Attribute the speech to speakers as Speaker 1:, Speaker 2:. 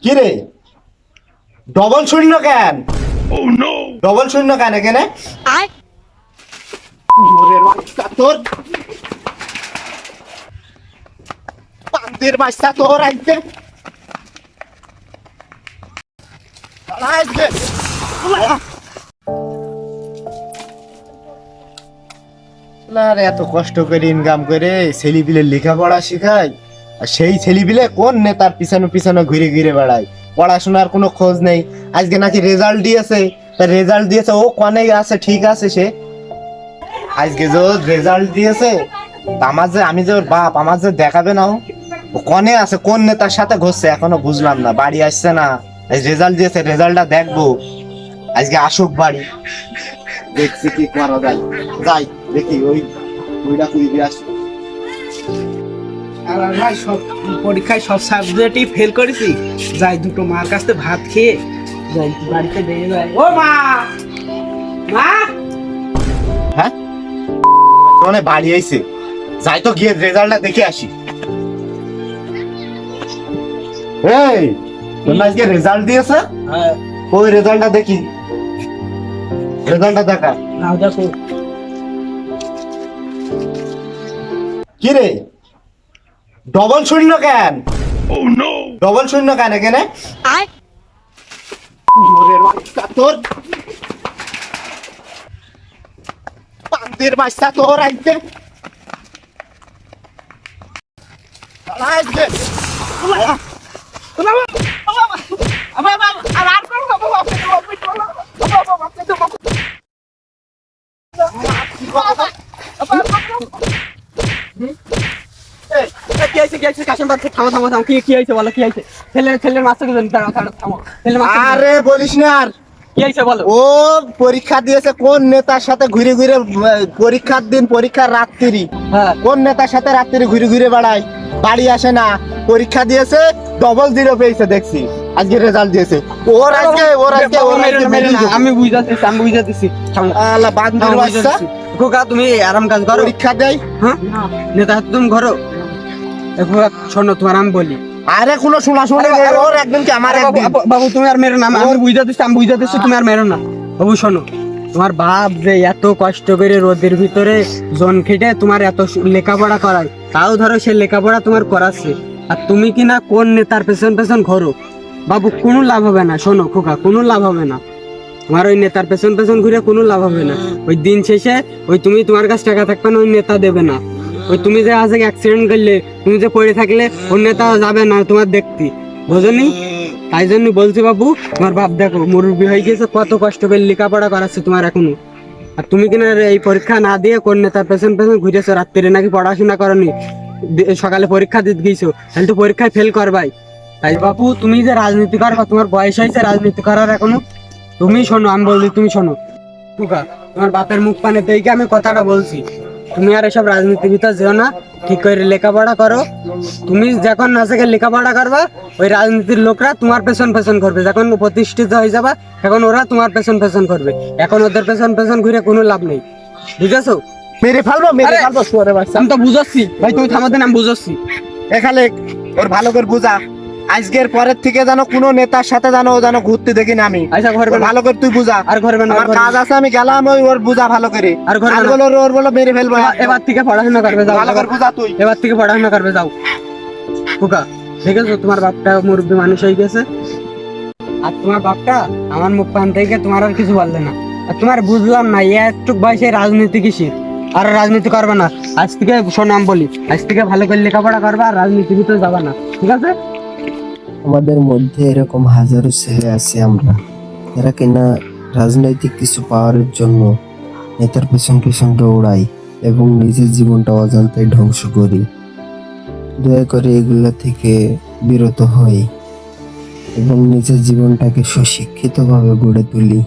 Speaker 1: কি রে? ডবল শূন্য কেন? ডবল শূন্য কেন এখানে? ওরে বাচ্চা তোর পান্তের বাচ্চা তোর আইতে এত কষ্ট করে ইনকাম করে ছেলেপিলে লেখাপড়া শেখায়, আর সেই ছেলেপিলে কোন নেতার পিছনে পিছনে ঘুরে ঘুরে বেড়ায়, পড়াশোনার কোনো খোঁজ নেই। আজকে নাকি রেজাল্ট দিয়েছে, তা রেজাল্ট দিয়েছে ও কনে আছে, ঠিক আছে সে আজকে যে রেজাল্ট দিয়েছে, আমার যে আমি যে ওর বাপ, আমার যে দেখাবে না ও কনে আছে, কোন নেতার সাথে ঘুরছে এখনো বুঝলাম না, বাড়ি আসছে না। রেজাল্ট দিয়েছে, রেজাল্টটা দেখবো, আজকে আসুক বাড়ি, দেখছি কি করা যায়। যাই দেখি ওইটা কুড়ি দিয়ে আসি।
Speaker 2: আর ভাই সব পরীক্ষায় সব সাবজেক্টই ফেল করেছি। যাই দুটো মার কাছে ভাত খেয়ে যাই বাড়িতে দিয়ে যাই। ও মা, মা
Speaker 1: হ্যাঁ মানে বাড়ি আইছে, যাই তো গিয়ে রেজাল্টটা দেখে আসি। এই তোমরা আজকে রেজাল্ট দিয়েছে?
Speaker 2: হ্যাঁ।
Speaker 1: ওই রেজাল্টটা দেখি, রেজাল্টটা দেখা।
Speaker 2: নাও দেখো।
Speaker 1: কি রে? ডবল শূন্য কেন? ডবল শূন্য কেন এখানে? ওরে বাচ্চা তোর পান্তের বাচ্চা তোর আইতে আরে বলিস না আর, ও পরীক্ষা দিয়েছে কোন নেতার সাথে ঘুরে ঘুরে, পরীক্ষার দিন পরীক্ষার রাত্রি কোন নেতার সাথে রাত্রি ঘুরে ঘুরে বেড়ায়, বাড়ি আসে না। পরীক্ষা দিয়েছে, ডবল জিরো পেয়েছে দেখছি, আজকে রেজাল্ট দিয়েছে।
Speaker 2: আমি বুঝাতেছি
Speaker 1: আল্লাহ বান্দির বাচ্চা,
Speaker 2: খোকা তুমি আরাম কাজ করো,
Speaker 1: পরীক্ষা দেয়।
Speaker 2: হ্যাঁ নেতা তুমি ঘরো। শোনো তোমার আমি বলি,
Speaker 1: আরে কোনো শোনা শুনে ওর একদিন কি আমার একদিন।
Speaker 2: বাবু তুমি আর মেরো না, আমি বুঝাতেছি তুমি আর মেরো না। বাবু শোনো, তোমার বাপ যে এত কষ্ট করে রোদের ভিতরে জন খেটে তোমার এত লেখাপড়া করায়, তাও ধরো সে লেখাপড়া তোমার করাচ্ছে, আর তুমি কিনা কোন নেতার পেছন পেছন ঘোরো। বাবু কোনো লাভ হবে না, শোনো খোকা, কোনো লাভ হবে না। তোমার ওই নেতার পেছন পেছন ঘুরে কোনো লাভ হবে না। ওই দিন শেষে ওই তুমি তোমার কাছে টাকা থাকবে না, ওই নেতা দেবে না। ওই তুমি যে আজ অ্যাক্সিডেন্ট করলে, তুমি যে পড়ে থাকলে, ওই নেতা যাবে না তোমার দেখতে, বোঝনি? তাই জন্য বলছি বাবু, তোমার বাপ দেখো মুরব্বী হয়ে গেছে, কত কষ্ট করে লেখাপড়া করাচ্ছে তোমার এখনো, আর তুমি কিনা এই পরীক্ষা না দিয়ে কোন নেতার পেছন পেছন ঘুরেছো, রাত্রে নাকি পড়াশোনা করনি, সকালে পরীক্ষা দিতে গেছো, তাহলে তো পরীক্ষায় ফেল করবাই। তাই বাবু তুমি যে রাজনীতি করবা, তোমার বয়স হয়েছে রাজনীতি করার এখনো। তুমি শোনো, আমি বলছি তুমি শোনো খোকা, তোমার বাপের মুখ পানে দেখে আমি কথাটা বলছি, তুমি আর এসব রাজনীতির ভিতর যেও না, ঠিক করে লেখাপড়া করো। তুমি যখন না থেকে লেখাপড়া করবা, ওই রাজনীতির লোকরা তোমার পেছন পেছন করবে, যখন প্রতিষ্ঠিত হয়ে যাবা এখন ওরা তোমার পেছন পেছন করবে, এখন ওদের পেছন পেছন ঘুরে কোনো লাভ নেই, বুঝেছো?
Speaker 1: মেরে ফেলবো শুয়ারে বাচ্চা।
Speaker 2: আমি তো বুঝাচ্ছি ভাই, তুমি থামাতে না, আমি বুঝাচ্ছি।
Speaker 1: এখানে ওর ভালো করে বুঝা, আজকের পরের থেকে যেন কোনো নেতার সাথে যেন ঘুরতে দেখি না আমি।
Speaker 2: আচ্ছা ঘরে
Speaker 1: ওর ভালো করে তুই বুঝা,
Speaker 2: আর ঘরে
Speaker 1: আমার কাজ আছে, আমি গেলাম, ওর বুঝা ভালো করে।
Speaker 2: আর ঘরে
Speaker 1: ওর বলো মেরে ফেলবো।
Speaker 2: এবার থেকে পড়াশোনা করবে যাও,
Speaker 1: ভালো করে বুঝা তুই,
Speaker 2: এবার থেকে পড়াশোনা করবে যাও খোকা। দেখেছো তোমার বাপটা মুরব্বী মানুষ হয়ে গেছে, আর তোমার বাপটা আমার মুখ পান থেকে তোমার আর কিছু বললে না। আর তোমার বুঝলাম না, একটু বয়সে রাজনীতি কিসের, আর রাজনীতি করবে না। আজ থেকে শোনো আমি বলি, আজ থেকে ভালো করে লেখাপড়া করবা, আর রাজনীতির ভিতরে যাবা না, ঠিক আছে?
Speaker 3: আমাদের মধ্যে এরকম হাজারো ছেলে আছে আমরা, এরা কিনা রাজনৈতিক কিছু পাওয়ার জন্য নেতার পেছন পেছন দৌড়াই এবং নিজের জীবনটা অজান্তে ধ্বংস করি। দয়া করে এগুলা থেকে বিরত হই এবং নিজের জীবনটাকে সুশিক্ষিতভাবে গড়ে তুলি।